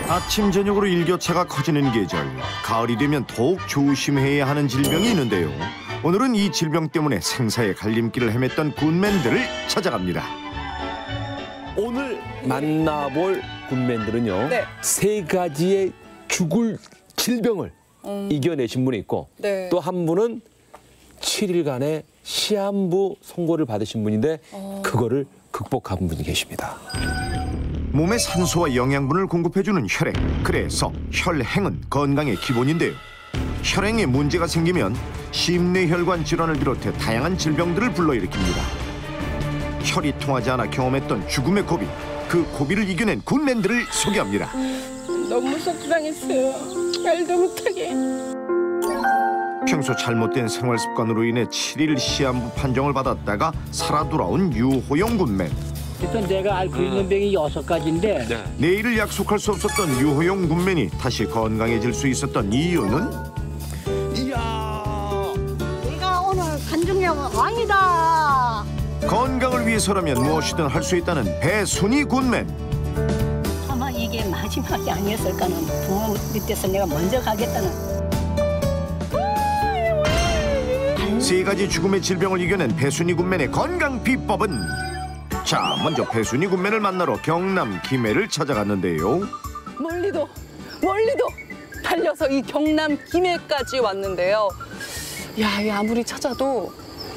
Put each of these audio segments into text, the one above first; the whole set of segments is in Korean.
아침 저녁으로 일교차가 커지는 계절, 가을이 되면 더욱 조심해야 하는 질병이 있는데요. 오늘은 이 질병 때문에 생사의 갈림길을 헤맸던 굿맨들을 찾아갑니다. 오늘 만나볼 굿맨들은요. 네. 세 가지의 죽을 질병을 이겨내신 분이 있고 네. 또 한 분은 7일간의 시한부 선고를 받으신 분인데 그거를 극복한 분이 계십니다. 몸에 산소와 영양분을 공급해주는 혈액, 그래서 혈행은 건강의 기본인데요. 혈행에 문제가 생기면 심뇌혈관 질환을 비롯해 다양한 질병들을 불러일으킵니다. 혈이 통하지 않아 경험했던 죽음의 고비, 그 고비를 이겨낸 굿맨들을 소개합니다. 너무 속상했어요. 말도 못하게. 평소 잘못된 생활 습관으로 인해 7일 시한부 판정을 받았다가 살아 돌아온 유호영 굿맨. 일단 내가 앓고 있는 병이 6가지인데 내일을 약속할 수 없었던 유호영 굿맨이 다시 건강해질 수 있었던 이유는? 내가 오늘 간중력 왕이다. 건강을 위해서라면 무엇이든 할 수 있다는 배순희 굿맨. 아마 이게 마지막이 아니었을까는 부모 밑에서 내가 먼저 가겠다는. 세 가지 죽음의 질병을 이겨낸 배순희 굿맨의 건강 비법은? 자, 먼저 배순희 굿맨을 만나러 경남 김해를 찾아갔는데요. 멀리도 달려서 이 경남 김해까지 왔는데요. 야, 이 아무리 찾아도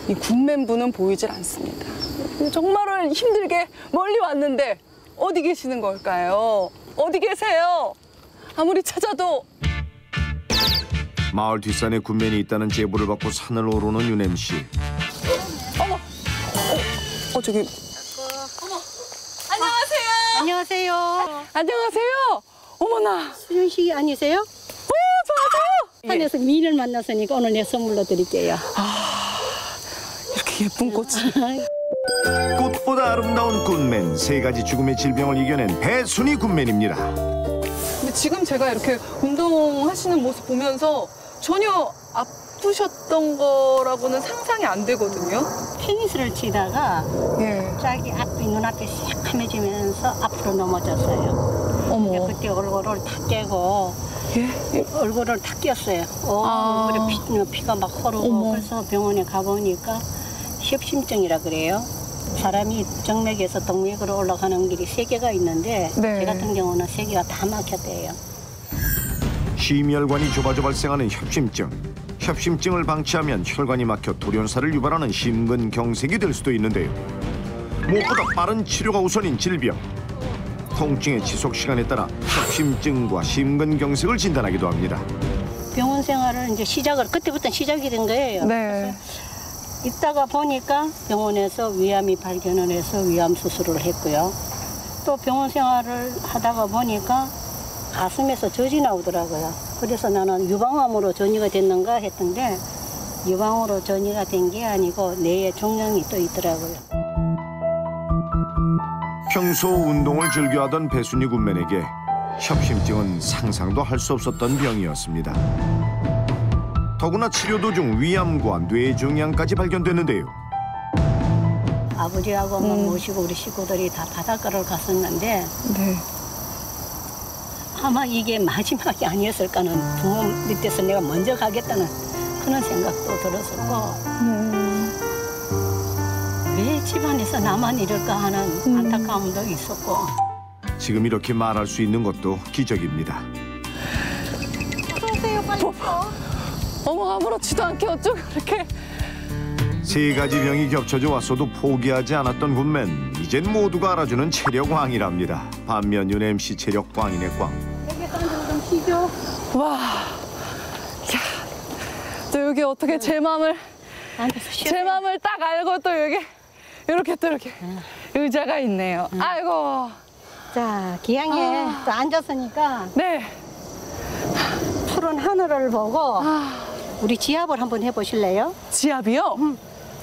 이 굿맨분은 보이질 않습니다. 정말 힘들게 멀리 왔는데 어디 계시는 걸까요? 어디 계세요? 아무리 찾아도. 마을 뒷산에 굿맨이 있다는 제보를 받고 산을 오르는 윤엠 씨. 어머, 저기. 어머, 안녕하세요. 안녕하세요. 안녕하세요. 어머나. 수윤 씨 아니세요? 저요. 산에서 미인을 만났으니까 오늘 내 선물로 드릴게요. 이렇게 예쁜 꽃이. 꽃보다 아름다운 굿맨, 세 가지 죽음의 질병을 이겨낸 배순희 굿맨입니다. 근데 지금 제가 이렇게 운동하시는 모습 보면서 전혀 아프셨던 거라고는 상상이 안 되거든요. 테니스를 치다가 예. 자기 앞이 눈앞이 새카매지면서 앞으로 넘어졌어요. 어머. 그때 얼굴을 다 깨고 예? 얼굴을 다 꼈어요. 얼굴에 피가 막 흐르고. 어머. 그래서 병원에 가보니까 협심증이라 그래요. 사람이 정맥에서 동맥으로 올라가는 길이 3개가 있는데 네. 제 같은 경우는 3개가 다 막혔대요. 심혈관이 좁아져 발생하는 협심증. 협심증을 방치하면 혈관이 막혀 돌연사를 유발하는 심근경색이 될 수도 있는데요. 무엇보다 빠른 치료가 우선인 질병. 통증의 지속 시간에 따라 협심증과 심근경색을 진단하기도 합니다. 병원 생활을 이제 그때부터 시작이 된 거예요. 네. 있다가 보니까 병원에서 위암이 발견을 해서 위암 수술을 했고요. 또 병원 생활을 하다가 보니까 가슴에서 젖이 나오더라고요. 그래서 나는 유방암으로 전이가 됐는가 했던데 유방으로 전이가 된 게 아니고 뇌에 종양이 또 있더라고요. 평소 운동을 즐겨하던 배순희 굿맨에게 협심증은 상상도 할 수 없었던 병이었습니다. 더구나 치료 도중 위암과 뇌종양까지 발견됐는데요. 아버지하고 모시고 우리 식구들이 다 바닷가를 갔었는데 네. 아마 이게 마지막이 아니었을까는 부모 밑에서 내가 먼저 가겠다는 그런 생각도 들었었고 왜 집안에서 나만 이럴까 하는 안타까움도 있었고. 지금 이렇게 말할 수 있는 것도 기적입니다. 어서오세요, 빨리. 어머, 아무렇지도 않게 어쩌고 그렇게. 세 가지 병이 겹쳐져 왔어도 포기하지 않았던 굿맨. 이젠 모두가 알아주는 체력왕이랍니다. 반면 윤엠 씨 체력광이네 꽝. 여기서 앉아서 좀 쉬죠. 와. 야. 또 여기 어떻게 제 마음을 딱 알고 또 여기 이렇게 또 이렇게 의자가 있네요. 아이고. 자, 기양에 또 앉았으니까 네. 푸른 하늘을 보고 우리 지압을 한번 해보실래요? 지압이요?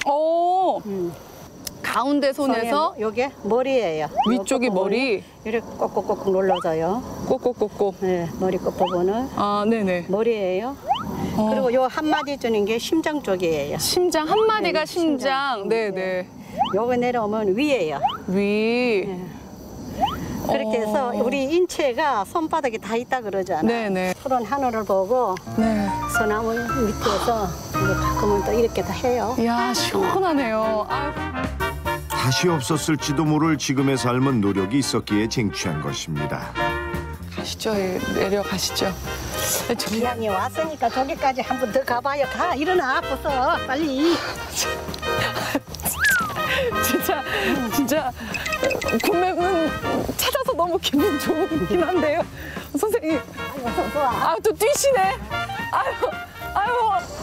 오. 가운데 손에서 요게 머리예요. 위쪽이 요 끝부분을 머리. 이렇게 꼭꼭꼭 눌러줘요. 꼭꼭꼭꼭. 네, 머리 끝부분을. 아, 네네. 머리예요. 그리고 요 한마디 주는 게 심장 쪽이에요. 심장 한 마디가 네, 심장. 심장. 네네. 요거 내려오면 위에요. 위. 그렇게 해서 우리 인체가 손바닥에 다 있다 그러잖아. 네네. 푸른 하늘을 보고 네. 소나무 밑에서 이제 가끔은 또 이렇게 다 해요. 이야 시원하네요. 아유. 다시 없었을지도 모를 지금의 삶은 노력이 있었기에 쟁취한 것입니다. 가시죠. 예, 내려가시죠. 저기 이왕이 왔으니까 저기까지 한 번 더 가봐요. 가 일어나 벌써 빨리. 진짜 구매는 찾아서 너무 기분 좋긴 한데요. 선생님. 아, 또 뛰시네. 아유.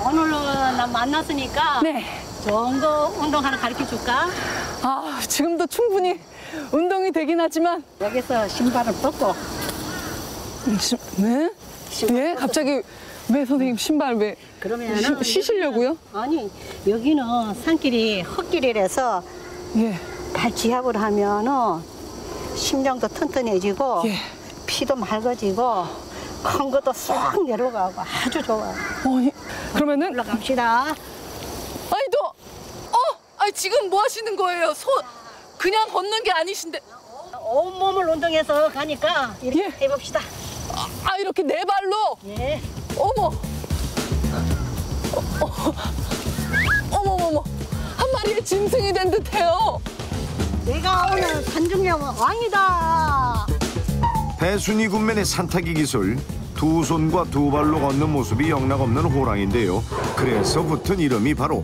오늘 나 만났으니까 네. 좋은 거 운동 하나 가르쳐 줄까? 아, 지금도 충분히 운동이 되긴 하지만. 여기서 신발을 벗고. 네? 예? 갑자기 왜 선생님 신발 왜 그러면은 쉬시려고요? 아니 여기는 산길이 흙길이라서 예. 발 지압을 하면은 심장도 튼튼해지고 예. 피도 맑아지고 큰 것도 쏙 내려가고 아주 좋아. 그러면은 올라갑시다. 아니 아니 지금 뭐 하시는 거예요? 그냥 걷는 게 아니신데. 온몸을 운동해서 가니까 이렇게 예. 해봅시다. 아, 이렇게 네 발로? 예. 어머. 어머머머. 한 마리의 짐승이 된 듯해요. 내가 오늘 산중령 왕이다. 배순이 군맨의 산타기 기술, 두 손과 두 발로 걷는 모습이 영락없는 호랑인데요. 그래서 붙은 이름이 바로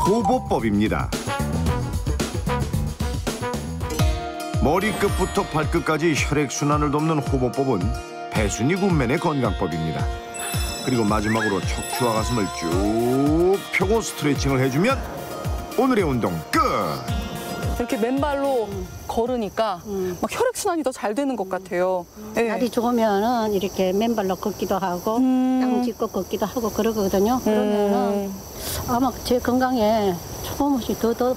호보법입니다. 머리끝부터 발끝까지 혈액순환을 돕는 호보법은 배순이 군맨의 건강법입니다. 그리고 마지막으로 척추와 가슴을 쭉 펴고 스트레칭을 해주면 오늘의 운동 끝! 이렇게 맨발로 걸으니까 막 혈액순환이 더 잘 되는 것 같아요. 예. 날이 좋으면은 이렇게 맨발로 걷기도 하고 땅 짚고 걷기도 하고 그러거든요. 그러면은 아마 제 건강에 조금씩 더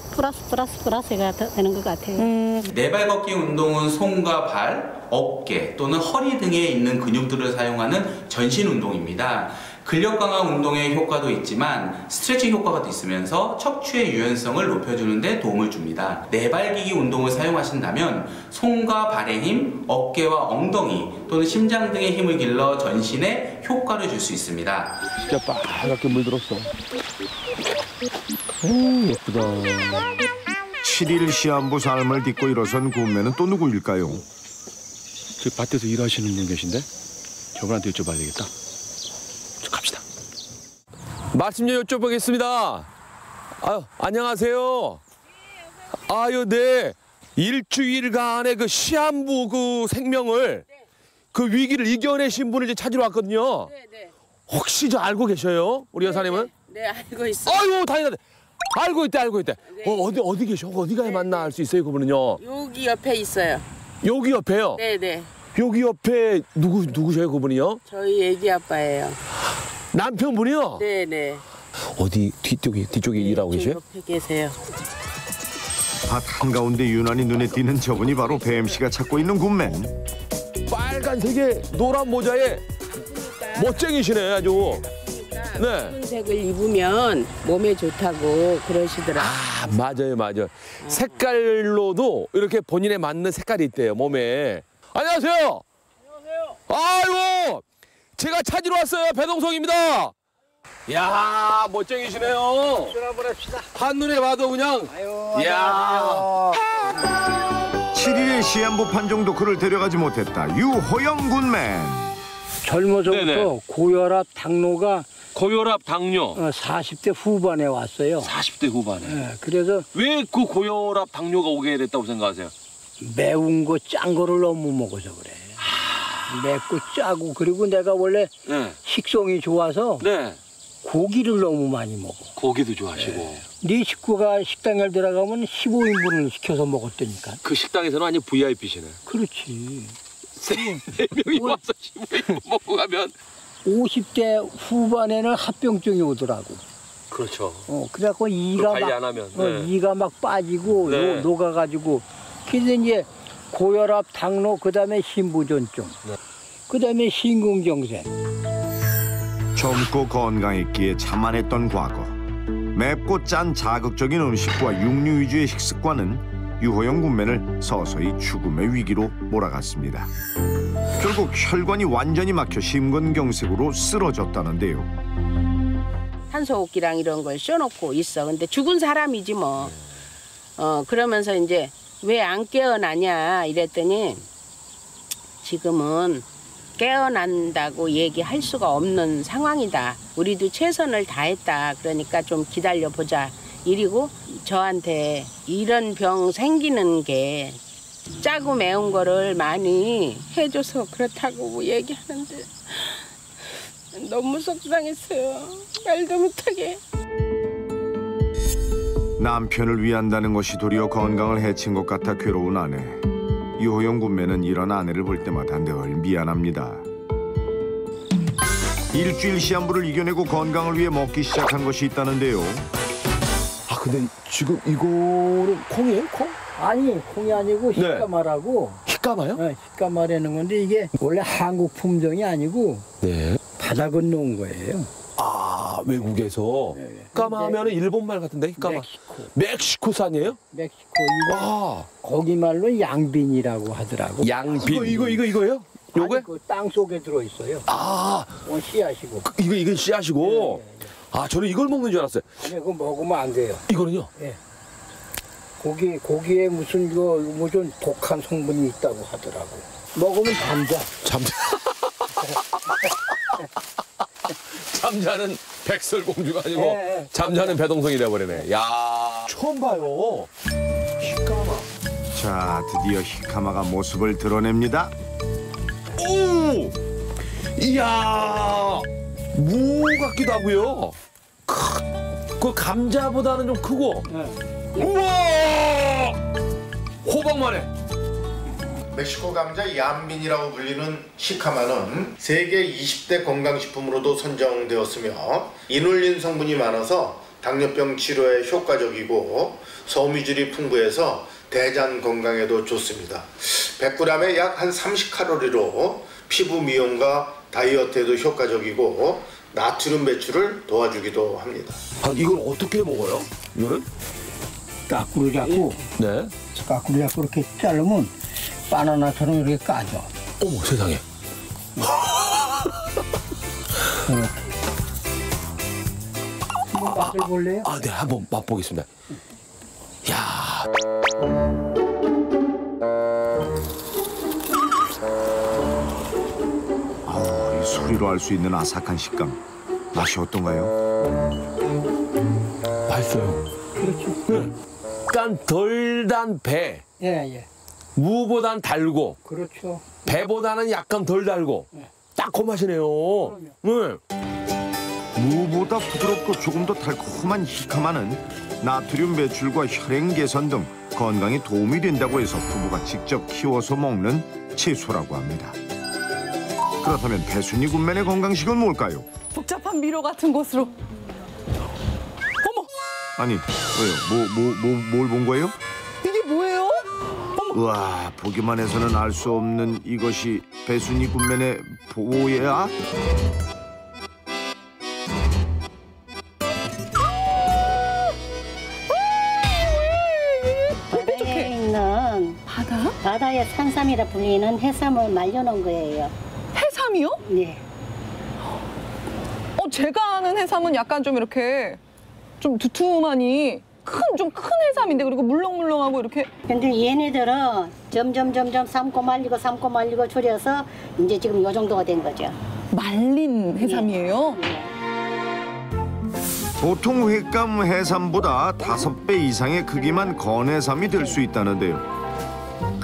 플러스가 되는 것 같아요. 네발 걷기 운동은 손과 발, 어깨 또는 허리 등에 있는 근육들을 사용하는 전신 운동입니다. 근력 강화 운동의 효과도 있지만 스트레칭 효과가 있으면서 척추의 유연성을 높여주는 데 도움을 줍니다. 네발기기 운동을 사용하신다면 손과 발의 힘, 어깨와 엉덩이 또는 심장 등의 힘을 길러 전신에 효과를 줄 수 있습니다. 진짜 빨갛게 물들었어. 예쁘다. 7일 시한부 삶을 딛고 일어선 군맨은 또 누구일까요? 저 밭에서 일하시는 분 계신데 저분한테 여쭤봐야 되겠다. 저 갑시다. 말씀 좀 여쭤보겠습니다. 아유, 안녕하세요. 아유, 네. 일주일간의 그 시한부 그 생명을 그 위기를 이겨내신 분을 이제 찾으러 왔거든요. 네. 혹시 저 알고 계셔요? 우리 여사님은? 네, 알고 있어요. 아유, 다행이다. 알고 있대. 네. 어디 계셔? 어디 가야 만날 수 있어요, 그분은요? 여기 옆에 있어요. 여기 옆에요? 네. 여기 옆에 누구셔요, 그분이요? 저희 애기 아빠예요. 남편분이요? 네. 어디 뒤쪽에 일하고 저 계세요? 옆에 계세요. 밭 한가운데 유난히 눈에 띄는 저분이 바로 뱀씨가 찾고 있는 군맨. 빨간색의 노란 모자에 멋쟁이시네, 아주. 네. 붉은색을 입으면 몸에 좋다고 그러시더라고요. 아, 맞아요. 색깔로도 이렇게 본인에 맞는 색깔이 있대요, 몸에. 안녕하세요. 아이고, 제가 찾으러 왔어요. 배동석입니다. 이야, 멋쟁이시네요. 한눈에 봐도 그냥. 이야. 7일의 시한부 판정도 그를 데려가지 못했다. 유호영 군맨. 젊어서부터 네네. 고혈압, 당뇨가 고혈압, 당뇨. 40대 후반에 왔어요. 40대 후반에. 예, 그래서 왜 그 고혈압, 당뇨가 오게 됐다고 생각하세요? 매운 거, 짠 거를 너무 먹어서 그래. 맵고 짜고, 그리고 내가 원래 네. 식성이 좋아서 네. 고기를 너무 많이 먹어. 고기도 좋아하시고. 네 식구가 식당에 들어가면 15인분을 시켜서 먹었다니까. 그 식당에서는 완전 VIP시네. 그렇지. 세 명이 와서 15인분 먹고 가면. 50대 후반에는 합병증이 오더라고. 그렇죠. 그래갖고 이가 관리 막, 안 하면. 네. 이가 막 빠지고 네. 녹아가지고. 그래서 이제 고혈압, 당뇨, 그다음에 신부전증, 그다음에 심근경색. 젊고 건강했기에 자만했던 과거. 맵고 짠 자극적인 음식과 육류 위주의 식습관은 유호영 군맨을 서서히 죽음의 위기로 몰아갔습니다. 결국 혈관이 완전히 막혀 심근경색으로 쓰러졌다는데요. 산소호흡기랑 이런 걸 씌워놓고 있어. 근데 죽은 사람이지 뭐. 그러면서 이제 왜 안 깨어나냐 이랬더니 지금은 깨어난다고 얘기할 수가 없는 상황이다. 우리도 최선을 다했다. 그러니까 좀 기다려보자. 이리고 저한테 이런 병 생기는 게 짜고 매운 거를 많이 해줘서 그렇다고 얘기하는데 너무 속상했어요. 말도 못하게. 남편을 위한다는 것이 도리어 건강을 해친 것 같아 괴로운 아내. 유호영 군매는 이런 아내를 볼 때마다 늘 미안합니다. 일주일 시한부를 이겨내고 건강을 위해 먹기 시작한 것이 있다는데요. 아 근데 지금 이거는 콩이에요? 콩? 아니 콩이 아니고 네. 식가마라고. 식감아요? 네, 식가마라는 건데 이게 원래 한국 품종이 아니고 네. 바다 건너온 거예요. 아 외국에서 까마하면은 일본 말 같은데 까마. 멕시코산이에요? 멕시코 이거 아 거기 말로 양빈이라고 하더라고. 양빈 이거예요? 요게? 아니, 그 땅 속에 들어 있어요. 아 씨앗이고. 이거 씨앗이고. 아 저는 이걸 먹는 줄 알았어요. 아니 그거 먹으면 안 돼요. 이거는요? 예. 고기에 무슨 독한 성분이 있다고 하더라고. 먹으면 잠자. 잠자는 백설공주가 아니고 예. 잠자는 배동성이 돼버리네. 야 처음 봐요. 히카마. 자, 드디어 히카마가 모습을 드러냅니다. 오! 이야 무 같기도 하고요. 그 감자보다는 좀 크고. 우와! 호박만해. 멕시코 감자 얌빈이라고 불리는 시카마는 세계 20대 건강식품으로도 선정되었으며 이눌린 성분이 많아서 당뇨병 치료에 효과적이고 섬유질이 풍부해서 대장 건강에도 좋습니다. 100g에 약 한 30칼로리로 피부 미용과 다이어트에도 효과적이고 나트륨 배출을 도와주기도 합니다. 아, 이걸 어떻게 먹어요? 이거는? 까꾸로 잡고 네. 까꾸로 잡고 이렇게 자르면 바나나처럼 이렇게 까져. 어머 세상에. 한번 맛을 볼래요? 아, 네, 한번 맛보겠습니다. 야. 이 소리로 알 수 있는 아삭한 식감. 맛이 어떤가요? 맛있어요. 그렇죠. 약간 덜 단 배. 예. 무보단 달고 그렇죠. 배보다는 약간 덜 달고 딱 그 맛이네요. 네. 무보다 부드럽고 조금 더 달콤한 히카마는 나트륨 배출과 혈행 개선 등 건강에 도움이 된다고 해서 부부가 직접 키워서 먹는 채소라고 합니다. 그렇다면 배순이 군맨의 건강식은 뭘까요? 복잡한 미로 같은 곳으로. 어머, 아니, 왜요? 뭘 본 거예요? 이게 뭐예요? 우와, 보기만 해서는 알 수 없는 이것이 배순이 군맨의 보호야? 바다에 있는 바다의 산삼이라 불리는 해삼을 말려놓은 거예요. 해삼이요? 네. 제가 아는 해삼은 약간 좀 이렇게 좀 두툼하니 좀 큰 해삼인데 그리고 물렁물렁하고 이렇게. 근데 얘네들은 점점 삶고 말리고 줄여서 이제 지금 요 정도가 된 거죠. 말린 해삼이에요? 네. 보통 횟감 해삼보다 5배 이상의 크기만 건해삼이 될 수 있다는데요.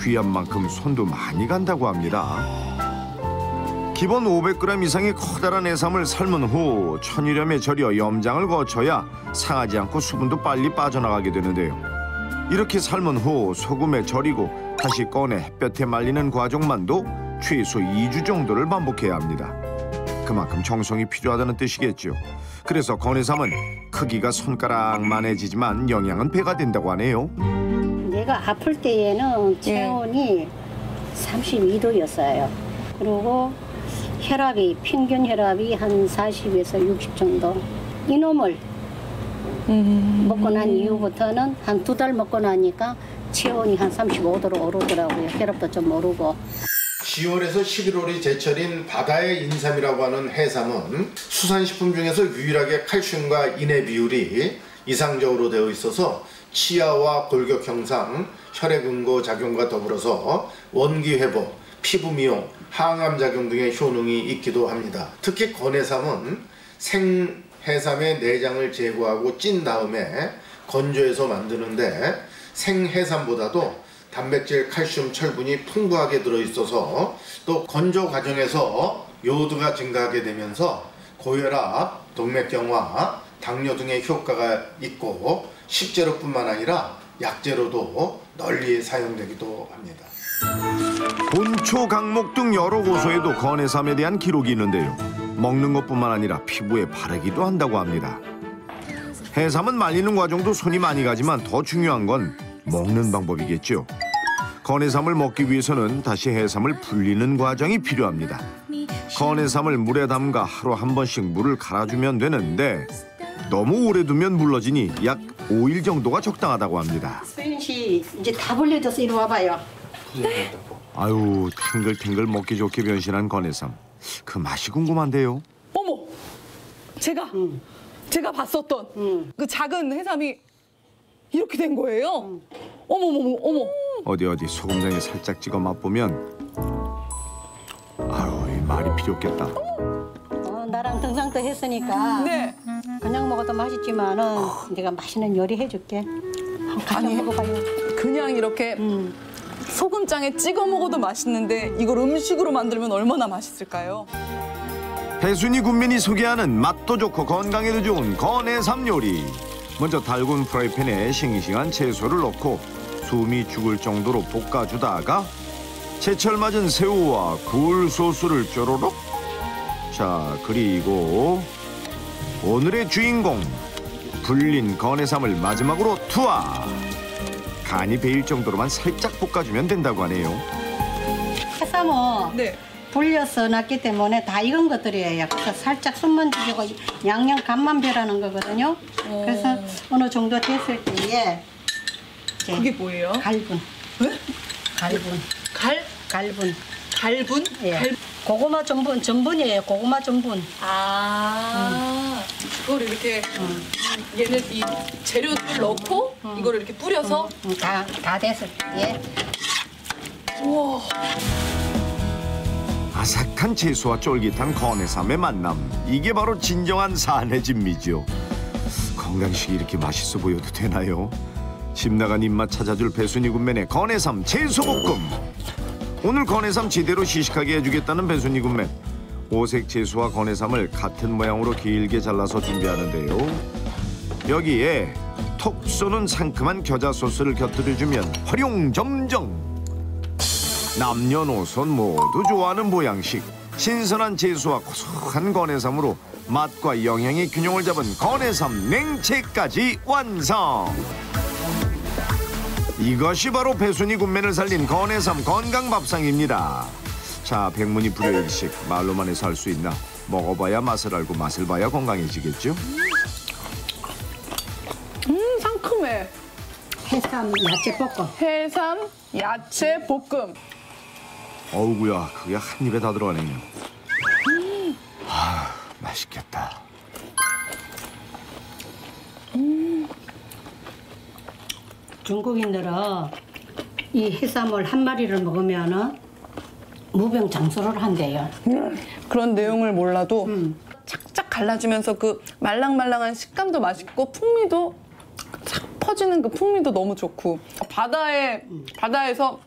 귀한 만큼 손도 많이 간다고 합니다. 기본 500g 이상의 커다란 해삼을 삶은 후 천일염에 절여 염장을 거쳐야 상하지 않고 수분도 빨리 빠져나가게 되는데요. 이렇게 삶은 후 소금에 절이고 다시 꺼내 햇볕에 말리는 과정만도 최소 2주 정도를 반복해야 합니다. 그만큼 정성이 필요하다는 뜻이겠죠. 그래서 건해삼은 크기가 손가락만해지지만 영양은 배가 된다고 하네요. 내가 아플 때에는 체온이 32도였어요. 그리고 혈압이 평균 혈압이 한 40에서 60 정도. 이놈을 먹고 난 이후부터는 한 2달 먹고 나니까 체온이 한 35도로 오르더라고요. 혈압도 좀 오르고. 10월에서 11월이 제철인 바다의 인삼이라고 하는 해삼은 수산식품 중에서 유일하게 칼슘과 인의 비율이 이상적으로 되어 있어서 치아와 골격 형상, 혈액 응고 작용과 더불어서 원기 회복, 피부 미용, 항암 작용 등의 효능이 있기도 합니다. 특히 건해삼은 생해삼의 내장을 제거하고 찐 다음에 건조해서 만드는데 생해삼보다도 단백질, 칼슘, 철분이 풍부하게 들어있어서 또 건조 과정에서 요오드가 증가하게 되면서 고혈압, 동맥경화, 당뇨 등의 효과가 있고 식재료뿐만 아니라 약재로도 널리 사용되기도 합니다. 본초, 강목 등 여러 고소에도 건해삼에 대한 기록이 있는데요. 먹는 것뿐만 아니라 피부에 바르기도 한다고 합니다. 해삼은 말리는 과정도 손이 많이 가지만 더 중요한 건 먹는 방법이겠죠. 건해삼을 먹기 위해서는 다시 해삼을 불리는 과정이 필요합니다. 건해삼을 물에 담가 하루 한 번씩 물을 갈아주면 되는데 너무 오래 두면 물러지니 약 5일 정도가 적당하다고 합니다. 수인 씨 이제 다 불려져서 이리 와봐요. 아유, 탱글탱글 먹기 좋게 변신한 건해삼. 그 맛이 궁금한데요. 어머, 제가 봤었던 그 작은 해삼이 이렇게 된 거예요. 어머. 어디 소금장에 살짝 찍어 맛보면 아유, 이 말이 필요 없겠다. 나랑 등산도 했으니까 네. 그냥 먹어도 맛있지만은 내가 맛있는 요리 해줄게. 같이 먹어봐요. 그냥 이렇게 소금장에 찍어 먹어도 맛있는데 이걸 음식으로 만들면 얼마나 맛있을까요? 배순이 군민이 소개하는 맛도 좋고 건강에도 좋은 건해삼 요리. 먼저 달군 프라이팬에 싱싱한 채소를 넣고 숨이 죽을 정도로 볶아주다가 제철 맞은 새우와 굴 소스를 쪼로록. 자, 그리고 오늘의 주인공 불린 건해삼을 마지막으로 투하. 간이 배일 정도로만 살짝 볶아주면 된다고 하네요. 해삼은 네. 불려서 놨기 때문에 다 익은 것들이에요. 그래서 살짝 숨만 죽이고 양념 간만 배라는 거거든요. 그래서 어느 정도 됐을 때에 그게 뭐예요? 갈분. 네? 갈분. 갈분. 갈분? 예. 고구마 전분이에요. 고구마 전분. 그걸 이렇게 얘는 이 재료를 넣고 이거를 이렇게 뿌려서 다 됐을 때에. 우와. 아삭한 채소와 쫄깃한 건해삼의 만남. 이게 바로 진정한 산의 진미죠. 건강식이 이렇게 맛있어 보여도 되나요? 집 나간 입맛 찾아줄 배순이 군맨의 건해삼 채소볶음. 오늘 건해삼 제대로 시식하게 해주겠다는 배순이 군맨. 오색 채소와 건해삼을 같은 모양으로 길게 잘라서 준비하는데요. 여기에 톡 쏘는 상큼한 겨자 소스를 곁들여주면 활용점정. 남녀노소 모두 좋아하는 보양식. 신선한 채소와 고소한 건해삼으로 맛과 영양의 균형을 잡은 건해삼 냉채까지 완성. 이것이 바로 배순이 군맨을 살린 건해삼 건강밥상입니다. 자, 백문이 불여일식. 말로만 해서 할 수 있나? 먹어봐야 맛을 알고 맛을 봐야 건강해지겠죠? 상큼해. 해삼 야채 볶음. 해삼 야채 볶음. 어우구야, 그게 한 입에 다 들어가네요. 아, 맛있겠다. 중국인들은 이 해삼을 한 마리를 먹으면은 무병장수를 한대요. 그런 내용을 몰라도 착착 갈라지면서 그 말랑말랑한 식감도 맛있고 풍미도 싹 퍼지는 그 풍미도 너무 좋고 바다에서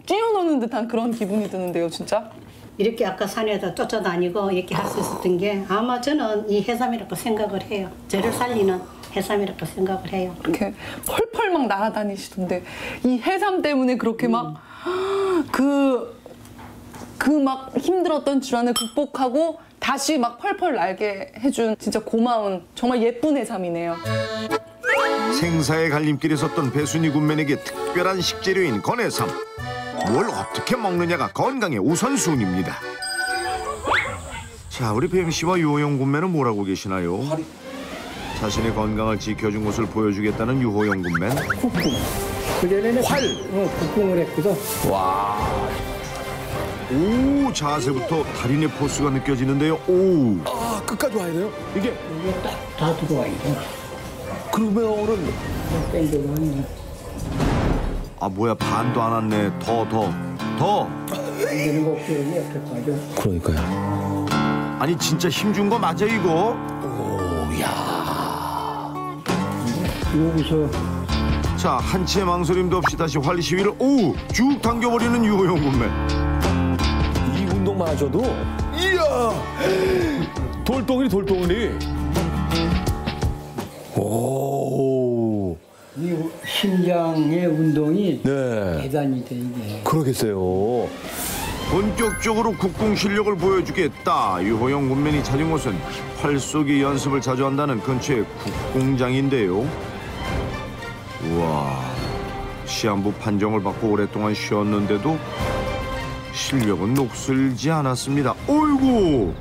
뛰어노는 듯한 그런 기분이 드는데요, 진짜. 이렇게 아까 산에다 쫓아다니고 이렇게 할 수 있었던 게 아마 저는 이 해삼이라고 생각을 해요. 저를 살리는 해삼이라고 생각을 해요. 이렇게 펄펄 막 날아다니시던데 이 해삼 때문에 그렇게 막 막 힘들었던 질환을 극복하고 다시 막 펄펄 날게 해준 진짜 고마운 정말 예쁜 해삼이네요. 생사의 갈림길에 섰던 배순이 군맨에게 특별한 식재료인 건해삼. 뭘 어떻게 먹느냐가 건강의 우선순위입니다. 자, 우리 뱀 씨와 유호영 군매는 뭘 하고 계시나요? 자신의 건강을 지켜준 것을 보여주겠다는 유호영 군맨. 국궁. 그전에는 국궁을 했거든. 오, 자세부터 달인의 포스가 느껴지는데요. 오. 아, 끝까지 와야 돼요? 이게 이게 다 들어와 있어. 그러면은 땡겨가면 아, 뭐야, 반도 안 왔네. 더. 되는 거 없으면 이렇게 빠져. 그러니까요. 아니, 진짜 힘준 거 맞아, 이거? 여기서 자, 한치의 망설임도 없이 다시 활 시위를 쭉 당겨버리는 유호영 군맨. 이 운동만 하셔도 이야 돌덩이. 오. 이 심장의 운동이 네. 대단히 돼 이게. 그러겠어요. 본격적으로 국궁 실력을 보여주겠다. 유호영 군맨이 찾은 곳은 활 쏘기 연습을 자주 한다는 근처의 국궁장인데요. 우와, 시한부 판정을 받고 오랫동안 쉬었는데도 실력은 녹슬지 않았습니다. 어이구!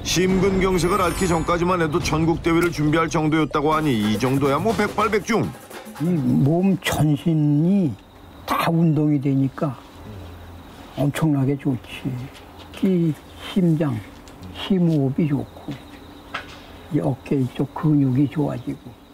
심근경색을 앓기 전까지만 해도 전국대회를 준비할 정도였다고 하니 이 정도야 뭐 백발백중. 이 몸 전신이 다 운동이 되니까 엄청나게 좋지. 특히 심장, 심호흡이 좋고 이 어깨 이쪽 근육이 좋아지고.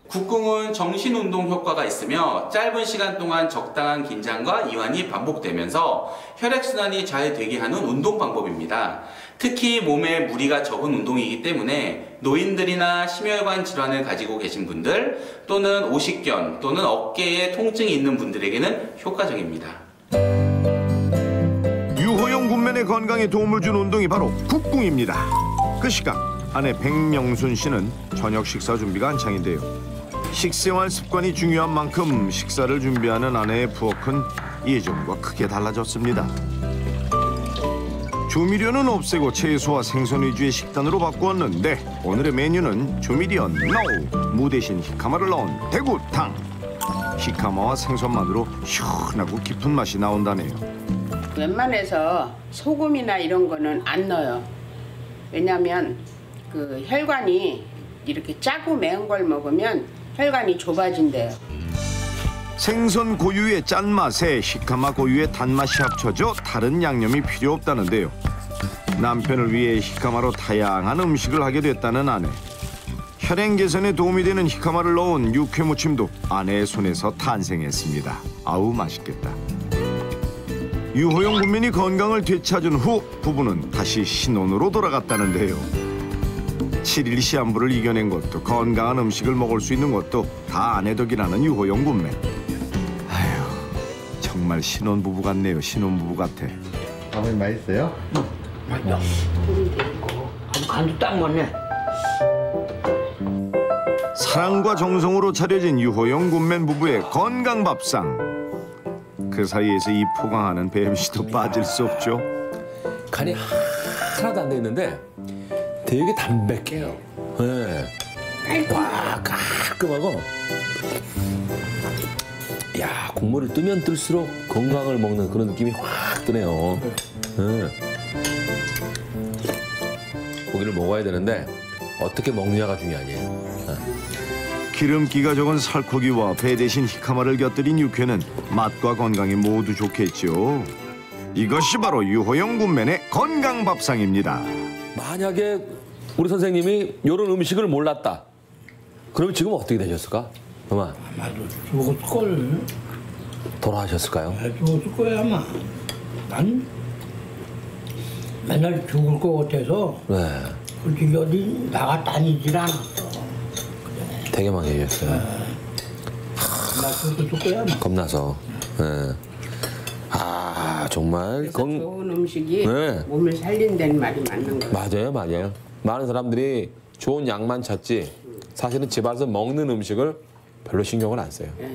국궁은 정신운동 효과가 있으며 짧은 시간 동안 적당한 긴장과 이완이 반복되면서 혈액순환이 잘 되게 하는 운동 방법입니다. 특히 몸에 무리가 적은 운동이기 때문에 노인들이나 심혈관 질환을 가지고 계신 분들 또는 오십견 또는 어깨에 통증이 있는 분들에게는 효과적입니다. 유호영 군맨의 건강에 도움을 준 운동이 바로 국궁입니다. 그 시각 아내 백명순 씨는 저녁 식사 준비가 한창인데요. 식생활 습관이 중요한 만큼 식사를 준비하는 아내의 부엌은 예전과 크게 달라졌습니다. 조미료는 없애고 채소와 생선 위주의 식단으로 바꾸었는데 오늘의 메뉴는 조미료 NO! 무 대신 히카마를 넣은 대구탕. 히카마와 생선만으로 시원하고 깊은 맛이 나온다네요. 웬만해서 소금이나 이런 거는 안 넣어요. 왜냐하면 그 혈관이 이렇게 짜고 매운 걸 먹으면 혈관이 좁아진대요. 생선 고유의 짠맛에 히카마 고유의 단맛이 합쳐져 다른 양념이 필요 없다는데요. 남편을 위해 히카마로 다양한 음식을 하게 됐다는 아내. 혈행 개선에 도움이 되는 히카마를 넣은 육회 무침도 아내의 손에서 탄생했습니다. 아우 맛있겠다. 유호영 군민이 건강을 되찾은 후 부부는 다시 신혼으로 돌아갔다는데요. 7일 시한부를 이겨낸 것도 건강한 음식을 먹을 수 있는 것도 다 아내 덕이라는 유호영 군맨. 아휴, 정말 신혼부부 같네요. 신혼부부 같아. 아버님 맛있어요? 맞아. 간도 딱 맞네. 사랑과 정성으로 차려진 유호영 군맨 부부의 건강밥상. 그 사이에서 이 포강하는 뱀씨도 빠질 수 없죠. 간이 하나도 안 돼 있는데 되게 담백해요. 네. 와, 깔끔하고. 야, 국물을 뜨면 뜰수록 건강을 먹는 그런 느낌이 확 드네요. 네. 고기를 먹어야 되는데 어떻게 먹느냐가 중요하네요. 네. 기름기가 적은 살코기와 배 대신 히카마를 곁들인 육회는 맛과 건강에 모두 좋겠죠. 이것이 바로 유호영 군맨의 건강밥상입니다. 만약에 우리 선생님이 이런 음식을 몰랐다. 그럼 지금 어떻게 되셨을까? 엄마. 아마도 죽었을걸. 돌아가셨을까요? 죽었을 거야 아마. 난 맨날 죽을 것 같아서 네. 솔직히 어디 나가 다니질 않았어. 되게 많이 계셨어요. 나 죽었을 거야 아마. 겁나서. 네. 아, 정말 좋은 음식이 네. 몸을 살린다는 말이 맞는 거예요. 맞아요. 많은 사람들이 좋은 약만 찾지 사실은 집안에서 먹는 음식을 별로 신경을 안 써요. 네.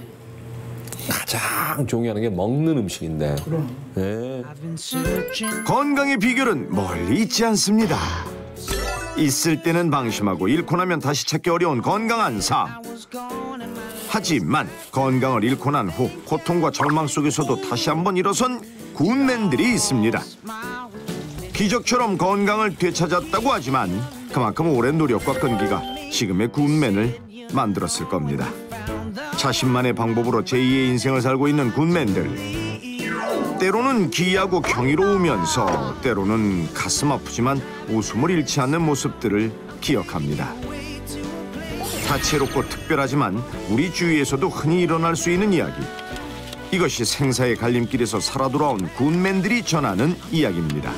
가장 중요한 게 먹는 음식인데. 그럼. 네. 건강의 비결은 멀리 있지 않습니다. 있을 때는 방심하고 잃고 나면 다시 찾기 어려운 건강한 삶. 하지만 건강을 잃고 난 후 고통과 절망 속에서도 다시 한번 일어선 군맨들이 있습니다. 기적처럼 건강을 되찾았다고 하지만 그만큼 오랜 노력과 끈기가 지금의 굿맨을 만들었을 겁니다. 자신만의 방법으로 제2의 인생을 살고 있는 굿맨들. 때로는 기이하고 경이로우면서 때로는 가슴 아프지만 웃음을 잃지 않는 모습들을 기억합니다. 다채롭고 특별하지만 우리 주위에서도 흔히 일어날 수 있는 이야기. 이것이 생사의 갈림길에서 살아 돌아온 굿맨들이 전하는 이야기입니다.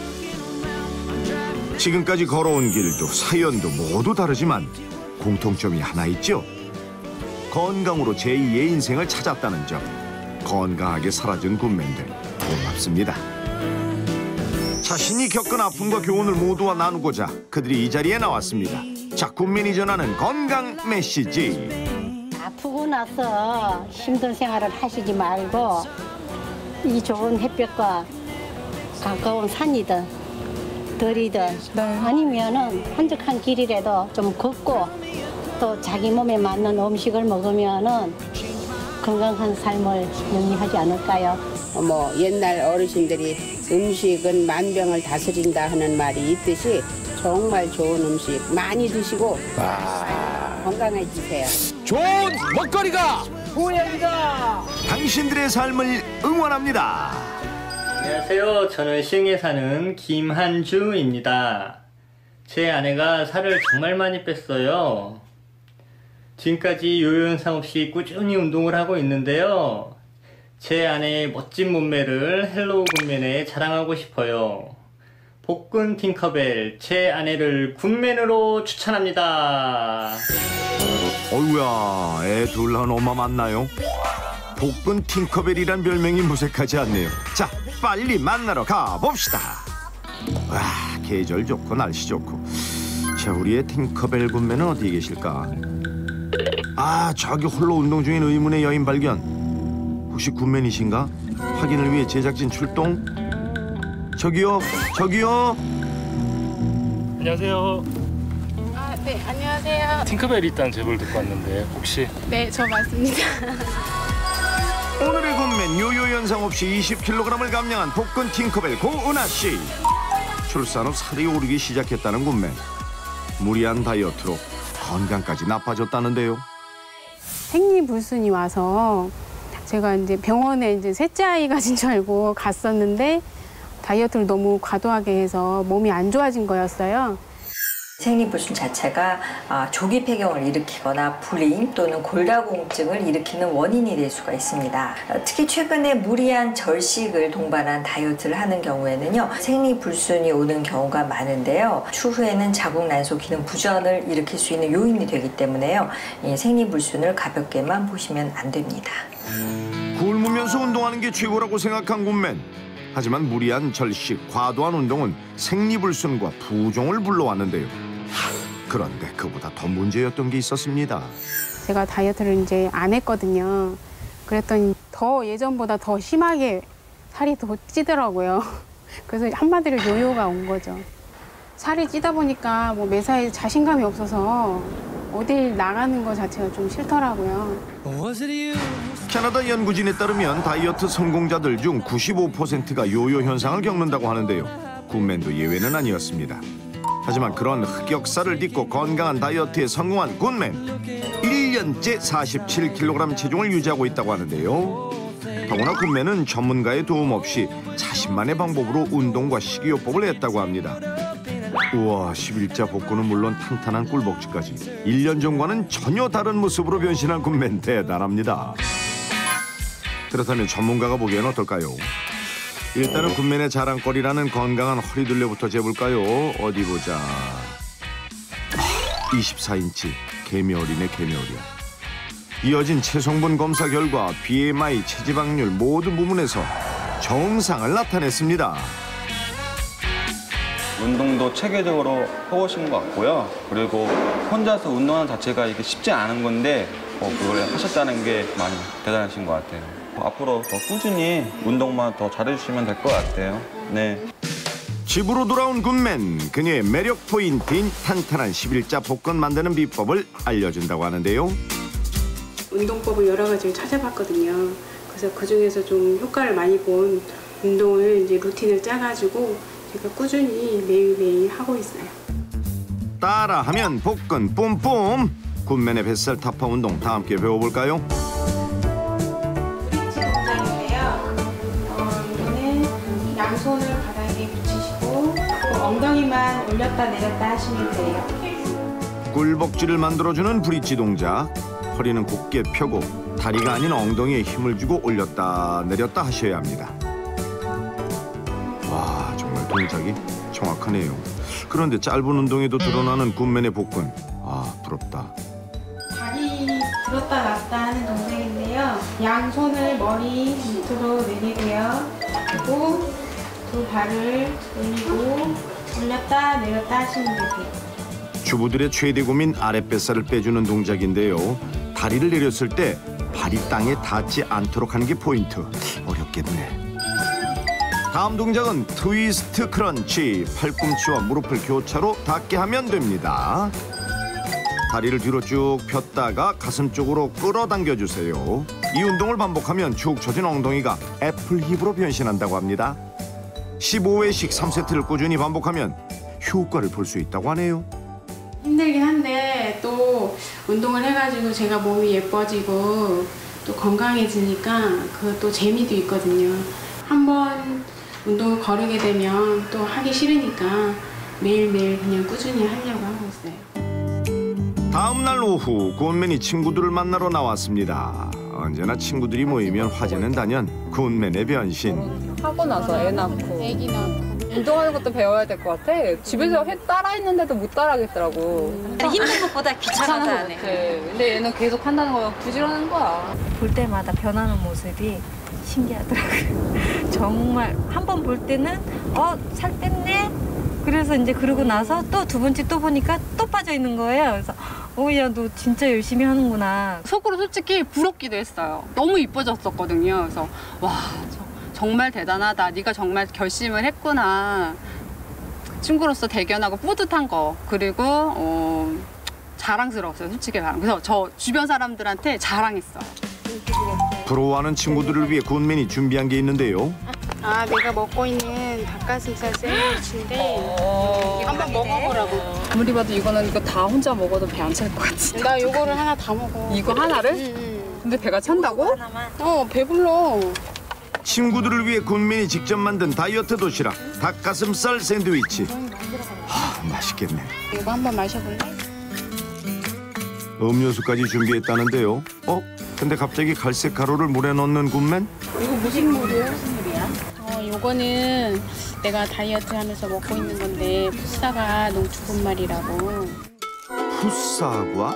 지금까지 걸어온 길도 사연도 모두 다르지만 공통점이 하나 있죠. 건강으로 제2의 인생을 찾았다는 점. 건강하게 살아준 굿맨들 고맙습니다. 자신이 겪은 아픔과 교훈을 모두와 나누고자 그들이 이 자리에 나왔습니다. 자, 굿맨이 전하는 건강 메시지. 아프고 나서 힘든 생활을 하시지 말고 이 좋은 햇볕과 가까운 산이든 들이든 아니면은 한적한 길이라도 좀 걷고 또 자기 몸에 맞는 음식을 먹으면은 건강한 삶을 영위하지 않을까요? 옛날 어르신들이 음식은 만병을 다스린다 하는 말이 있듯이 정말 좋은 음식 많이 드시고 건강해지세요. 좋은 먹거리가 보약이다. 당신들의 삶을 응원합니다. 안녕하세요. 저는 시흥에 사는 김한주입니다. 제 아내가 살을 정말 많이 뺐어요. 지금까지 요요 현상 없이 꾸준히 운동을 하고 있는데요. 제 아내의 멋진 몸매를 헬로우 굿맨에 자랑하고 싶어요. 복근 팅커벨, 제 아내를 굿맨으로 추천합니다. 어이구야, 애 둘 낳은 엄마 맞나요? 복근 팅커벨이란 별명이 무색하지 않네요. 자, 빨리 만나러 가봅시다. 와, 계절 좋고 날씨 좋고. 자, 우리의 팅커벨 굿맨은 어디 계실까? 아, 저기 홀로 운동 중인 의문의 여인 발견. 혹시 굿맨이신가? 확인을 위해 제작진 출동. 저기요, 저기요. 안녕하세요. 네, 안녕하세요. 팅커벨이 있다는 제보를 듣고 왔는데 혹시? 네, 저 맞습니다. 오늘의 굿맨 요요 현상 없이 20kg을 감량한 복근 팅커벨 고은하 씨. 출산 후 살이 오르기 시작했다는 굿맨. 무리한 다이어트로 건강까지 나빠졌다는데요. 생리불순이 와서 제가 이제 병원에 이제 셋째 아이 가진 줄 알고 갔었는데 다이어트를 너무 과도하게 해서 몸이 안 좋아진 거였어요. 생리불순 자체가 조기 폐경을 일으키거나 불임 또는 골다공증을 일으키는 원인이 될 수가 있습니다. 특히 최근에 무리한 절식을 동반한 다이어트를 하는 경우에는요, 생리불순이 오는 경우가 많은데요. 추후에는 자궁난소 기능 부전을 일으킬 수 있는 요인이 되기 때문에요, 이 생리불순을 가볍게만 보시면 안 됩니다. 굶으면서 운동하는 게 최고라고 생각한 굿맨. 하지만 무리한 절식, 과도한 운동은 생리불순과 부종을 불러왔는데요. 그런데 그보다 더 문제였던 게 있었습니다. 제가 다이어트를 이제 안 했거든요. 그랬더니 더 예전보다 더 심하게 살이 더 찌더라고요. 그래서 한마디로 요요가 온 거죠. 살이 찌다 보니까 뭐 매사에 자신감이 없어서 어딜 나가는 거 자체가 좀 싫더라고요. 캐나다 연구진에 따르면 다이어트 성공자들 중 95%가 요요 현상을 겪는다고 하는데요. 굿맨도 예외는 아니었습니다. 하지만 그런 흑역사를 딛고 건강한 다이어트에 성공한 굿맨. 1년째 47kg 체중을 유지하고 있다고 하는데요. 더구나 굿맨은 전문가의 도움 없이 자신만의 방법으로 운동과 식이요법을 했다고 합니다. 우와, 11자 복근은 물론 탄탄한 꿀복지까지 1년 전과는 전혀 다른 모습으로 변신한 굿맨 대단합니다. 그렇다면 전문가가 보기엔 어떨까요? 일단은 굿맨의 자랑거리라는 건강한 허리둘레부터 재볼까요? 어디 보자. 24인치 개미어리네, 개미어리야. 이어진 체성분 검사 결과 BMI, 체지방률 모든 부분에서 정상을 나타냈습니다. 운동도 체계적으로 해보신 것 같고요. 그리고 혼자서 운동하는 자체가 이게 쉽지 않은 건데 그걸 하셨다는 게 많이 대단하신 것 같아요. 앞으로 더 꾸준히 운동만 더 잘해주시면 될 것 같아요. 네. 집으로 돌아온 굿맨. 그녀의 매력 포인트인 탄탄한 11자 복근 만드는 비법을 알려준다고 하는데요. 운동법을 여러 가지를 찾아봤거든요. 그래서 그중에서 좀 효과를 많이 본 운동을 이제 루틴을 짜가지고 제가 꾸준히 매일매일 하고 있어요. 따라하면 복근 뿜뿜. 굿맨의 뱃살 타파 운동 다 함께 배워볼까요? 브릿지 동작인데요. 이거는 양손을 바닥에 붙이시고 엉덩이만 올렸다 내렸다 하시면 돼요. 꿀벅지를 만들어주는 브릿지 동작. 허리는 곧게 펴고 다리가 아닌 엉덩이에 힘을 주고 올렸다 내렸다 하셔야 합니다. 와, 정말 동작이 정확하네요. 그런데 짧은 운동에도 드러나는 굿맨의 복근. 아, 부럽다. 다리 들었다 놨다 하는 동작인데요. 양손을 머리 밑으로 내리고요. 그리고 두 발을 올리고 올렸다 내렸다 하시면 되세요. 주부들의 최대 고민 아랫뱃살을 빼주는 동작인데요. 다리를 내렸을 때 발이 땅에 닿지 않도록 하는 게 포인트. 어렵겠네. 다음 동작은 트위스트 크런치. 팔꿈치와 무릎을 교차로 닿게 하면 됩니다. 다리를 뒤로 쭉 폈다가 가슴 쪽으로 끌어당겨주세요. 이 운동을 반복하면 축 처진 엉덩이가 애플 힙으로 변신한다고 합니다. 15회씩 3세트를 꾸준히 반복하면 효과를 볼 수 있다고 하네요. 힘들긴 한데 또 운동을 해가지고 제가 몸이 예뻐지고 또 건강해지니까 그것도 재미도 있거든요. 한번 운동을 거르게 되면 또 하기 싫으니까 매일매일 그냥 꾸준히 하려고 하고 있어요. 다음 날 오후 굿맨이 친구들을 만나러 나왔습니다. 언제나 친구들이 모이면 화제는 단연 굿맨의 변신. 하고 나서 애 낳고 애기 낳고 운동하는 것도 배워야 될 것 같아. 집에서 따라 했는데도 못 따라하겠더라고. 힘든 것보다 귀찮아서 안 해. 근데 얘는 계속 한다는 거야. 부지런한 거야. 볼 때마다 변하는 모습이 신기하더라고요. 정말 한 번 볼 때는 살 뺐네. 그래서 이제 그러고 나서 또 두 번째 또 보니까 또 빠져 있는 거예요. 그래서 야, 너 진짜 열심히 하는구나. 속으로 솔직히 부럽기도 했어요. 너무 이뻐졌었거든요. 그래서 와, 정말 대단하다. 네가 정말 결심을 했구나. 친구로서 대견하고 뿌듯한 거. 그리고 자랑스러웠어요. 솔직히 말하면. 그래서 저 주변 사람들한테 자랑했어요. 부러워하는 친구들을 위해 굿맨이 준비한 게 있는데요. 아, 내가 먹고 있는 닭가슴살 샌드위치인데 한번 먹어보라고. 아무리 봐도 이거 다 혼자 먹어도 배 안 찰 것 같지. 나 요거를 하나 다 먹어. 이거 하나를? 응. 근데 배가 찬다고? 배불러. 친구들을 위해 굿맨이 직접 만든 다이어트 도시락 닭가슴살 샌드위치. 맛있겠네. 이거 한번 마셔볼래? 음료수까지 준비했다는데요. 근데 갑자기 갈색 가루를 물에 넣는 굿맨? 이거 무슨 물이야? 요거는 내가 다이어트 하면서 먹고 있는 건데 풋사과 농축분말이라고. 풋사과?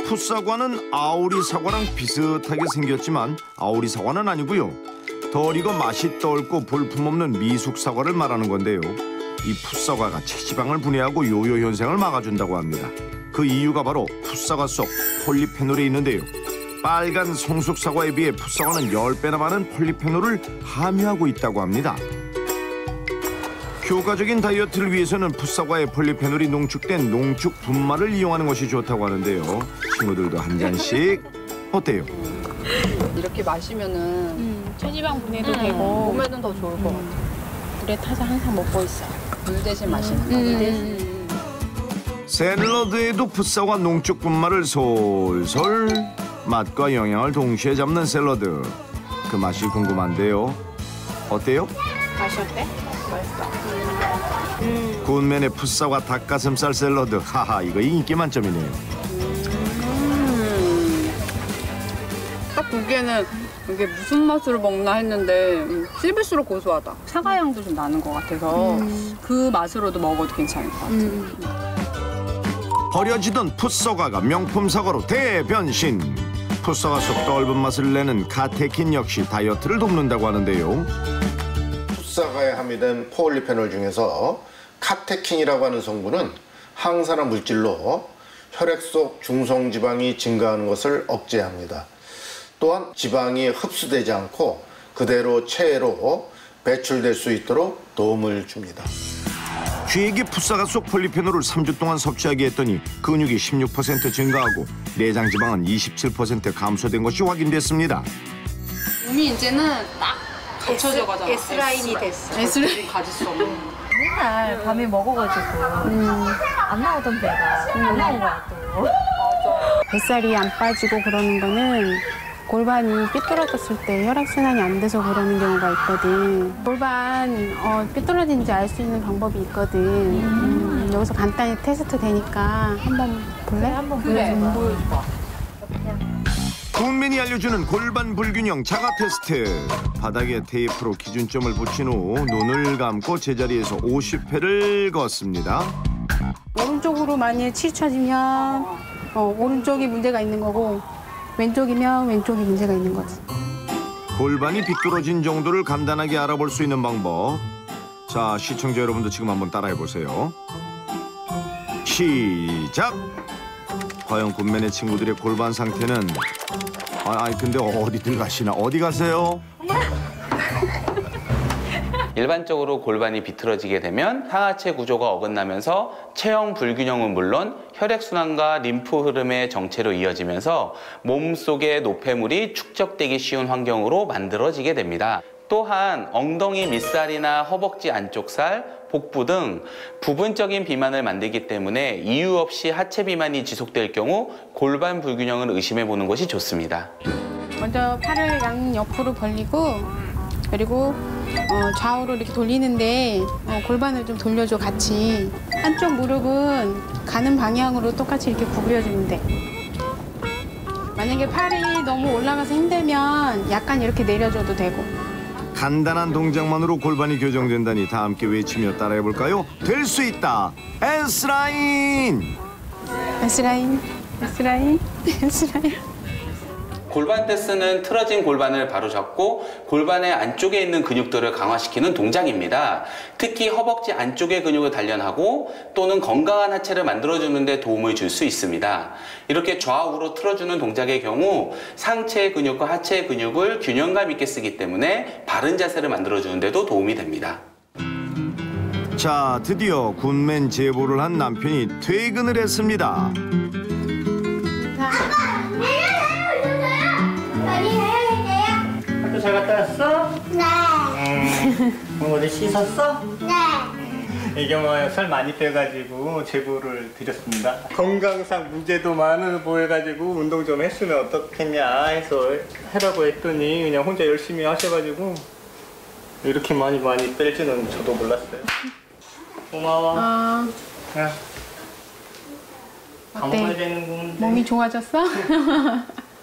풋사과는 아오리 사과랑 비슷하게 생겼지만 아오리 사과는 아니고요. 덜 익어 맛이 떫고 볼품없는 미숙 사과를 말하는 건데요. 이 풋사과가 체지방을 분해하고 요요 현상을 막아준다고 합니다. 그 이유가 바로 풋사과 속 폴리페놀에 있는데요. 빨간 성숙 사과에 비해 풋사과는 10배나 많은 폴리페놀을 함유하고 있다고 합니다. 효과적인 다이어트를 위해서는 풋사과에 폴리페놀이 농축된 농축 분말을 이용하는 것이 좋다고 하는데요. 친구들도 한 잔씩 어때요? 이렇게 마시면은 체지방 분해도 되고 몸에는 더 좋을 것 같아. 물에 타서 항상 먹고 있어. 물 대신 마시는 거. 물 대신. 샐러드에도 풋사과 농축 분말을 솔솔 맛과 영양을 동시에 잡는 샐러드. 그 맛이 궁금한데요. 어때요? 맛이 어때? 맛있어. 굿맨의 풋사과 닭가슴살 샐러드. 하하, 이거 인기 만점이네요. 딱 보기에는 이게 무슨 맛으로 먹나 했는데 씹을수록 고소하다. 사과 향도 좀 나는 것 같아서 그 맛으로도 먹어도 괜찮을 것 같아요. 버려지던 풋사과가 명품 사과로 대변신. 풋사과 속 떫은 맛을 내는 카테킨 역시 다이어트를 돕는다고 하는데요. 풋사과에 함유된 폴리페놀 중에서 카테킨이라고 하는 성분은 항산화 물질로 혈액 속 중성지방이 증가하는 것을 억제합니다. 또한 지방이 흡수되지 않고 그대로 체외로 배출될 수 있도록 도움을 줍니다. 쥐에게 풋사과 속 폴리페놀을 3주 동안 섭취하게 했더니 근육이 16% 증가하고 내장 지방은 27% 감소된 것이 확인됐습니다. 몸이 이제는 딱 갇혀져가잖아. S라인이 됐어. S라인 가질 수 없는. 맨날 밤에 먹어가지고 안 나오던 배가 안 나온 거야 또. 뱃살이 안 빠지고 그러는 거는 골반이 삐뚤어졌을 때 혈액순환이 안 돼서 그러는 경우가 있거든. 골반 삐뚤어진지 알 수 있는 방법이 있거든. 여기서 간단히 테스트 되니까 한번 볼래? 한번 보여줘봐. 군맨이 알려주는 골반 불균형 자가 테스트. 바닥에 테이프로 기준점을 붙인 후 눈을 감고 제자리에서 50회를 걷습니다. 오른쪽으로 만일 치우쳐지면 오른쪽이 문제가 있는 거고 왼쪽이면 왼쪽이 문제가 있는 거지. 골반이 비뚤어진 정도를 간단하게 알아볼 수 있는 방법. 자, 시청자 여러분도 지금 한번 따라해보세요. 시작! 과연 군맨의 친구들의 골반 상태는 근데 어디들 가시나? 어디 가세요? 일반적으로 골반이 비틀어지게 되면 상하체 구조가 어긋나면서 체형 불균형은 물론 혈액순환과 림프 흐름의 정체로 이어지면서 몸속의 노폐물이 축적되기 쉬운 환경으로 만들어지게 됩니다. 또한 엉덩이 밑살이나 허벅지 안쪽 살, 복부 등 부분적인 비만을 만들기 때문에 이유 없이 하체 비만이 지속될 경우 골반 불균형을 의심해 보는 것이 좋습니다. 먼저 팔을 양 옆으로 벌리고 그리고 좌우로 이렇게 돌리는데 골반을 좀 돌려줘 같이. 한쪽 무릎은 가는 방향으로 똑같이 이렇게 구부려주면 돼. 만약에 팔이 너무 올라가서 힘들면 약간 이렇게 내려줘도 되고. 간단한 동작만으로 골반이 교정된다니 다 함께 외치며 따라해볼까요? 될 수 있다! S라인! S라인, S라인, S라인. 골반 테스트는 틀어진 골반을 바로잡고 골반의 안쪽에 있는 근육들을 강화시키는 동작입니다. 특히 허벅지 안쪽의 근육을 단련하고 또는 건강한 하체를 만들어주는 데 도움을 줄 수 있습니다. 이렇게 좌우로 틀어주는 동작의 경우 상체의 근육과 하체의 근육을 균형감 있게 쓰기 때문에 바른 자세를 만들어주는 데도 도움이 됩니다. 자, 드디어 군맨 제보를 한 남편이 퇴근을 했습니다. 학교 잘 갔다 왔어? 네. 어디 씻었어? 네. 이경아 살 많이 빼가지고 제보를 드렸습니다. 건강상 문제도 많아 보여가지고 운동 좀 했으면 어떻겠냐 해서 하라고 했더니 그냥 혼자 열심히 하셔가지고 이렇게 많이 뺄지는 저도 몰랐어요. 고마워. 야. 밥 먹어야 되는 건데. 몸이 좋아졌어?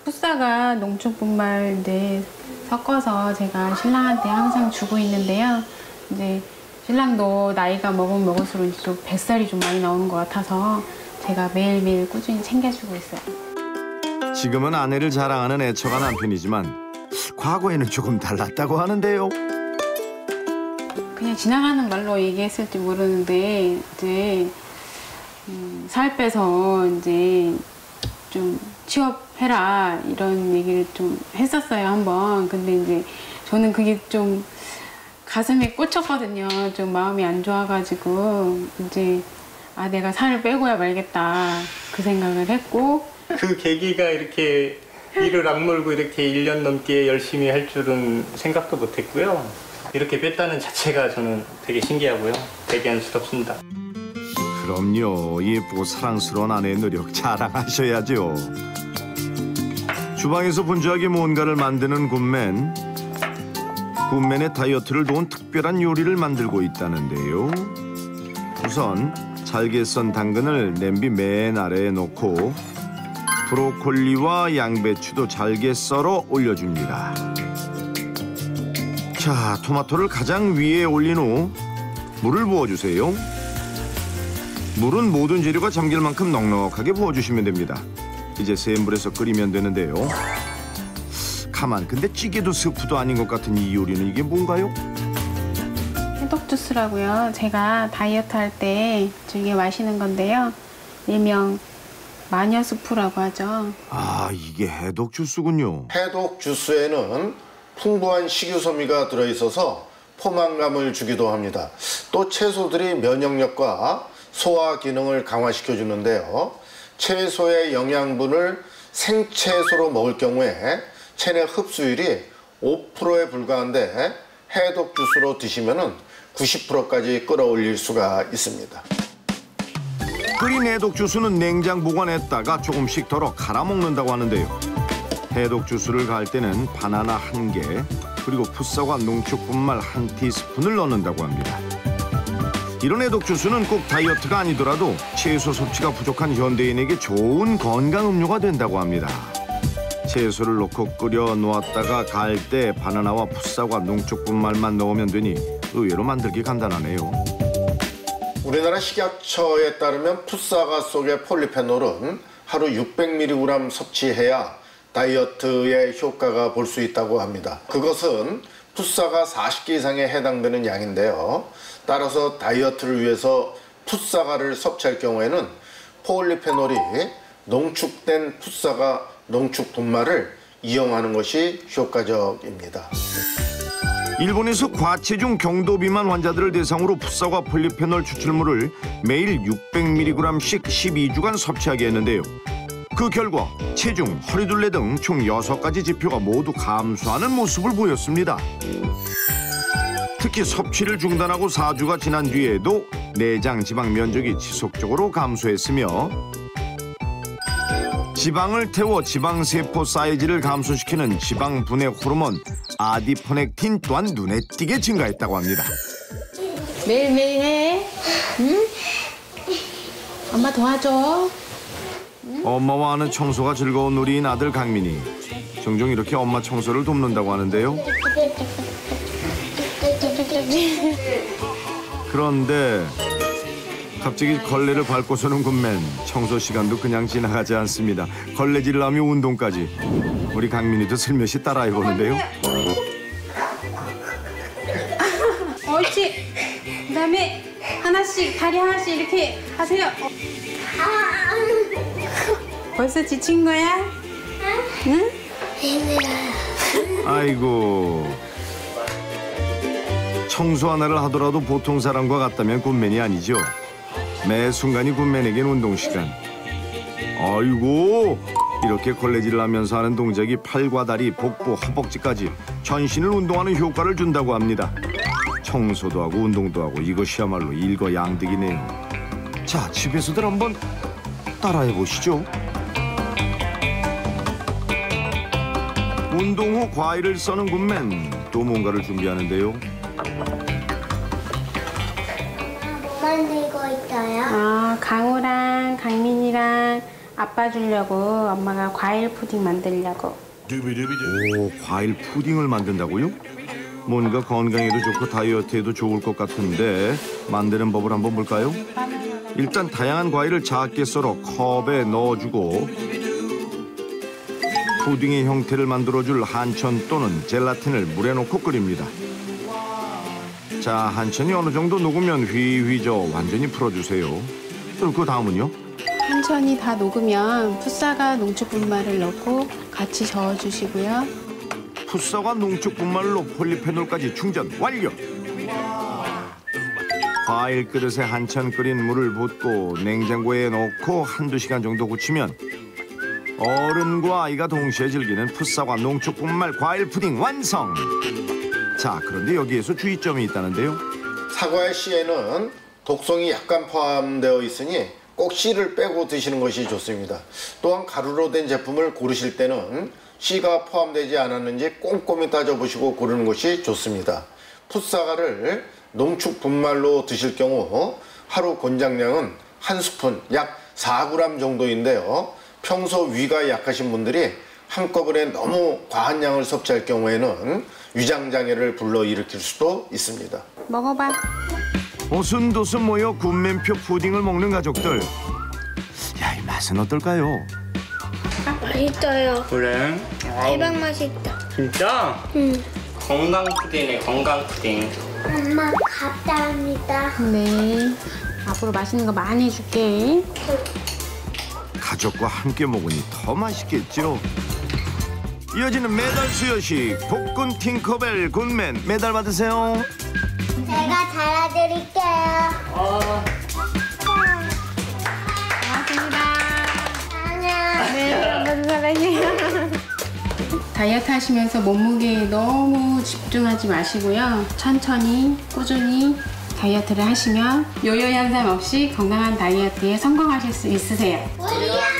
풋사가 농축분말 이제 섞어서 제가 신랑한테 항상 주고 있는데요. 이제 신랑도 나이가 먹으면 먹을수록 이제 좀 뱃살이 좀 많이 나오는 것 같아서 제가 매일매일 꾸준히 챙겨주고 있어요. 지금은 아내를 자랑하는 애처가 남편이지만 과거에는 조금 달랐다고 하는데요. 그냥 지나가는 말로 얘기했을지 모르는데 이제 살 빼서 이제 좀 취업해라 이런 얘기를 좀 했었어요 한번. 근데 이제 저는 그게 좀 가슴에 꽂혔거든요. 좀 마음이 안 좋아가지고 이제 내가 살을 빼고야 말겠다 그 생각을 했고. 그 계기가 이렇게 이를 악물고 이렇게 1년 넘게 열심히 할 줄은 생각도 못했고요. 이렇게 뺐다는 자체가 저는 되게 신기하고요. 대견스럽습니다. 그럼요. 예쁘고 사랑스러운 아내의 노력 자랑하셔야죠. 주방에서 분주하게 뭔가를 만드는 군맨. 군맨의 다이어트를 도운 특별한 요리를 만들고 있다는데요. 우선 잘게 썬 당근을 냄비 맨 아래에 놓고 브로콜리와 양배추도 잘게 썰어 올려줍니다. 자, 토마토를 가장 위에 올린 후 물을 부어주세요. 물은 모든 재료가 잠길 만큼 넉넉하게 부어주시면 됩니다. 이제 센 불에서 끓이면 되는데요. 가만, 근데 찌개도 스프도 아닌 것 같은 이 요리는 이게 뭔가요? 해독 주스라고요. 제가 다이어트 할 때 즐겨 마시는 건데요. 일명 마녀 수프라고 하죠. 아, 이게 해독 주스군요. 해독 주스에는 풍부한 식이섬유가 들어있어서 포만감을 주기도 합니다. 또 채소들이 면역력과 소화 기능을 강화시켜주는데요. 채소의 영양분을 생채소로 먹을 경우에 체내 흡수율이 5%에 불과한데 해독 주스로 드시면은 90%까지 끌어올릴 수가 있습니다. 끓인 해독 주스는 냉장 보관했다가 조금씩 덜어 갈아 먹는다고 하는데요. 해독 주스를 갈 때는 바나나 1개, 그리고 풋사과 농축 분말 1티스푼을 넣는다고 합니다. 이런 해독 주스는 꼭 다이어트가 아니더라도 채소 섭취가 부족한 현대인에게 좋은 건강 음료가 된다고 합니다. 채소를 넣고 끓여 놓았다가 갈 때 바나나와 풋사과 농축 분말만 넣으면 되니 의외로 만들기 간단하네요. 우리나라 식약처에 따르면 풋사과 속의 폴리페놀은 하루 600mg 섭취해야 다이어트에 효과가 볼 수 있다고 합니다. 그것은 풋사과 40개 이상에 해당되는 양인데요. 따라서 다이어트를 위해서 풋사과를 섭취할 경우에는 폴리페놀이 농축된 풋사과 농축 분말을 이용하는 것이 효과적입니다. 일본에서 과체중 경도 비만 환자들을 대상으로 풋사과 폴리페놀 추출물을 매일 600mg씩 12주간 섭취하게 했는데요. 그 결과 체중, 허리둘레 등 총 6가지 지표가 모두 감소하는 모습을 보였습니다. 특히 섭취를 중단하고 4주가 지난 뒤에도 내장 지방 면적이 지속적으로 감소했으며 지방을 태워 지방세포 사이즈를 감소시키는 지방 분해 호르몬 아디포넥틴 또한 눈에 띄게 증가했다고 합니다. 매일매일 해. 응? 엄마 도와줘. 엄마와 하는 청소가 즐거운 우리인 아들 강민이. 종종 이렇게 엄마 청소를 돕는다고 하는데요. 그런데 갑자기 걸레를 밟고서는 군맨. 청소 시간도 그냥 지나가지 않습니다. 걸레질을 하며 운동까지. 우리 강민이도 슬며시 따라해보는데요. 옳지. 그다음에 하나씩 다리 하나씩 이렇게 하세요. 벌써 지친 거야? 응? 아이고. 청소 하나를 하더라도 보통 사람과 같다면 군맨이 아니죠. 매 순간이 군맨에겐 운동 시간. 아이고. 이렇게 걸레질을 하면서 하는 동작이 팔과 다리, 복부, 허벅지까지 전신을 운동하는 효과를 준다고 합니다. 청소도 하고 운동도 하고 이것이야말로 일거양득이네요. 자, 집에서들 한번 따라해보시죠. 운동 후 과일을 써는 군맨. 또 뭔가를 준비하는데요. 뭐 만들고 있어요? 아, 강우랑 강민이랑 아빠 주려고 엄마가 과일 푸딩 만들려고. 오, 과일 푸딩을 만든다고요? 뭔가 건강에도 좋고 다이어트에도 좋을 것 같은데 만드는 법을 한번 볼까요? 일단 다양한 과일을 작게 썰어 컵에 넣어주고 푸딩의 형태를 만들어줄 한천 또는 젤라틴을 물에 넣고 끓입니다. 자, 한천이 어느 정도 녹으면 휘휘 저 완전히 풀어주세요. 그리고 그 다음은요? 한천이 다 녹으면 풋사과 농축 분말을 넣고 같이 저어주시고요. 풋사과 농축 분말로 폴리페놀까지 충전 완료! 과일 그릇에 한천 끓인 물을 붓고 냉장고에 넣고 1~2시간 정도 굳히면 어른과 아이가 동시에 즐기는 풋사과 농축 분말 과일 푸딩 완성! 자, 그런데 여기에서 주의점이 있다는데요. 사과의 씨에는 독성이 약간 포함되어 있으니 꼭 씨를 빼고 드시는 것이 좋습니다. 또한 가루로 된 제품을 고르실 때는 씨가 포함되지 않았는지 꼼꼼히 따져보시고 고르는 것이 좋습니다. 풋사과를 농축 분말로 드실 경우 하루 권장량은 1스푼 약 4g 정도인데요. 평소 위가 약하신 분들이 한꺼번에 너무 과한 양을 섭취할 경우에는 위장장애를 불러일으킬 수도 있습니다. 먹어봐. 오순도순 모여 군맨표 푸딩을 먹는 가족들. 야, 이 맛은 어떨까요? 맛있어요. 그래? 대박 맛있다. 진짜? 응. 건강 푸딩이네, 건강 푸딩. 엄마 감사합니다. 네. 앞으로 맛있는 거 많이 해줄게. 가족과 함께 먹으니 더 맛있겠죠. 이어지는 매달 수여식 복근 팅커벨 군맨 메달 받으세요. 제가 잘해드릴게요. 고맙습니다. 안녕. 네, 한번 사랑해요. 다이어트 하시면서 몸무게에 너무 집중하지 마시고요. 천천히 꾸준히 다이어트를 하시면 요요 현상 없이 건강한 다이어트에 성공하실 수 있으세요. 우리